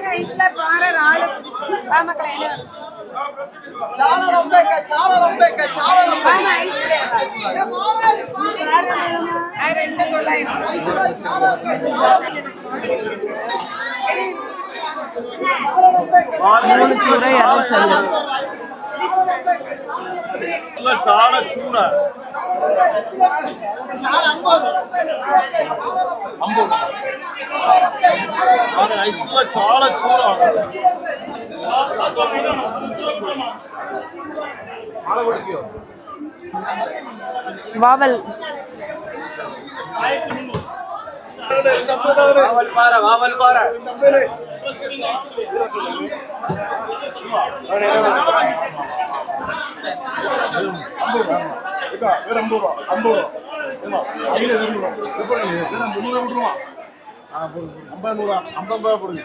வாங்க ஐஸ்ல பாற ராளு மக்களே చాలా లంబేక చాలా లంబేక చాలా வாங்க ஐஸ்ல ரெண்டு தொள்ளாயிரம் చాలా చూడ ఐస్ లో చాలా చూడ வாவல் వావల్ పార ஐம்பது ரூபா போடுங்க